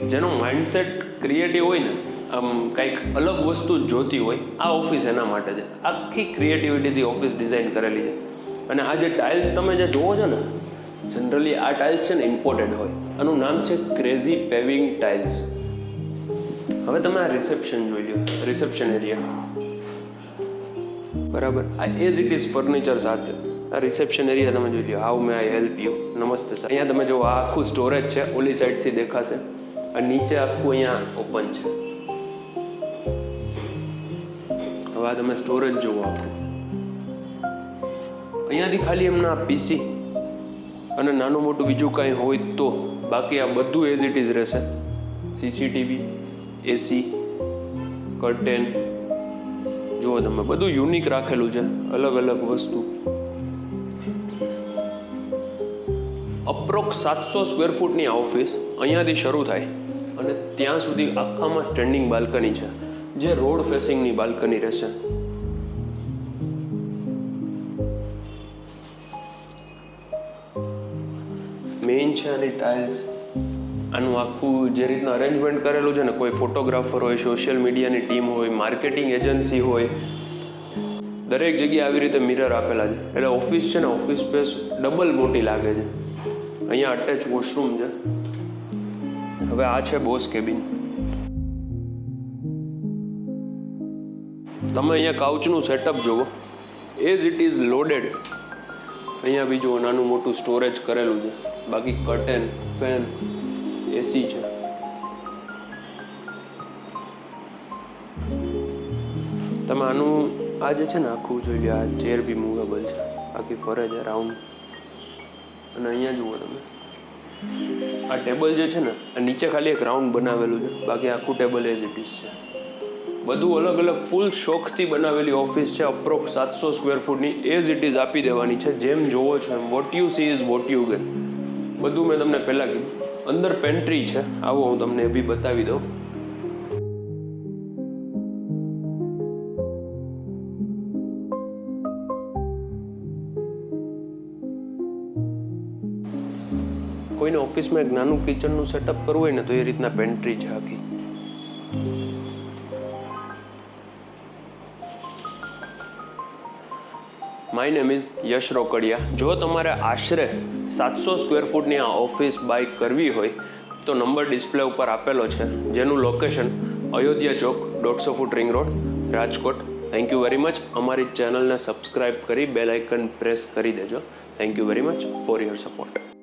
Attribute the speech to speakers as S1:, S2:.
S1: જેનો mindset creative હોય ને, આમ કંઈક અલગ વસ્તુ જોતી હોય, આ ઓફિસ એના માટે છે. આખી ક્રિએટિવિટીથી ઓફિસ ડિઝાઇન કરેલી છે. અને આ જે ટાઇલ્સ તમે જે જુઓ છો ને, જનરલી આ ટાઇલ્સ છે ને ઇમ્પોર્ટેડ હોય. આનું નામ છે ક્રેઝી પેવિંગ ટાઇલ્સ. હવે તમે આ રિસેપ્શન જોઈ લો, રિસેપ્શન એરિયા બરાબર, આ એઝ ઇટ ઇઝ ફર્નિચર સાથે. આ રિસેપ્શન એરિયા તમે જોઈ લો. How may I help you, namaste sir. અહીંયા તમે જો આ આખું સ્ટોરેજ છે, ઓલી સાઈડથી દેખાશે. અને નીચે આખું અહીંયા ઓપન છે. હવે આ તમે સ્ટોરેજ જુઓ આખું. અહીંયાથી ખાલી એમના પીસી અને નાનું મોટું બીજું કાંઈ હોય તો, બાકી આ બધું એઝ ઇટ ઇઝ રહેશે. સીસીટીવી, એસી, કર્ટેન જુઓ તમે, બધું યુનિક રાખેલું છે, અલગ અલગ વસ્તુ. અપ્રોક્સ 700 સ્ક્વેર ફૂટની આ ઓફિસ અહીંયાથી શરૂ થાય અને ત્યાં સુધી આખામાં સ્ટેન્ડિંગ બાલ્કની છે, જે રોડ ફેસિંગની બાલ્કની રહેશે. મેઇન છે આની ટાઇલ્સ. આનું આખું જે રીતના અરેન્જમેન્ટ કરેલું છે ને, કોઈ ફોટોગ્રાફર હોય, સોશિયલ મીડિયાની ટીમ હોય, માર્કેટિંગ એજન્સી હોય, દરેક જગ્યાએ આવી રીતે મિરર આપેલા છે. એટલે ઓફિસ છે ને, ઓફિસ સ્પેસ ડબલ મોટી લાગે છે. અહીંયા અટેચ વોશરૂમ છે. હવે આ છે બોસ કેબિન. તમે અહીંયા કાઉચનું સેટઅપ જુઓ, એઝ ઇટ ઇઝ લોડેડ. અહીંયા બીજું નાનું મોટું સ્ટોરેજ કરેલું છે. બાકી કર્ટેન, ફેન, એસી છે. તમે આનું આ જે છે ને આખું જોઈ લો. આ ચેર બી મૂવેબલ છે, આખી ફરે છે રાઉન્ડ. અને અહીંયા જુઓ તમે, આ ટેબલ જે છે ને, આ નીચે ખાલી એક રાઉન્ડ બનાવેલું છે, બાકી આખું ટેબલ એઝ ઇટ ઇઝ છે. બધું અલગ અલગ ફૂલ શોખથી બનાવેલી ઓફિસ છે. અપ્રોક્સ 700 સ્ક્વેર ફૂટની એઝ ઇટ ઇઝ આપી દેવાની છે. જેમ જોવો છો એમ, what you see is what you get. બધું મેં તમને પહેલાં કીધું. અંદર પેન્ટ્રી છે, આવો હું તમને એ બી બતાવી દઉં. કોઈને ઓફિસમાં એક નાનું કિચનનું સેટઅપ કરવું હોય ને, તો એ રીતના પેન્ટ્રી છે આખી. માય નેમ ઇઝ યશ રોકડિયા. જો તમારે આશરે 700 સ્ક્વેર ફૂટની આ ઓફિસ બાય કરવી હોય તો નંબર ડિસ્પ્લે ઉપર આપેલો છે, જેનું location Ayodhya Chowk, 150 foot ring road, Rajkot. Thank you very much. અમારી ચેનલને સબસ્ક્રાઇબ કરી બેલ આઇકન પ્રેસ કરી દેજો. Thank you very much for your support.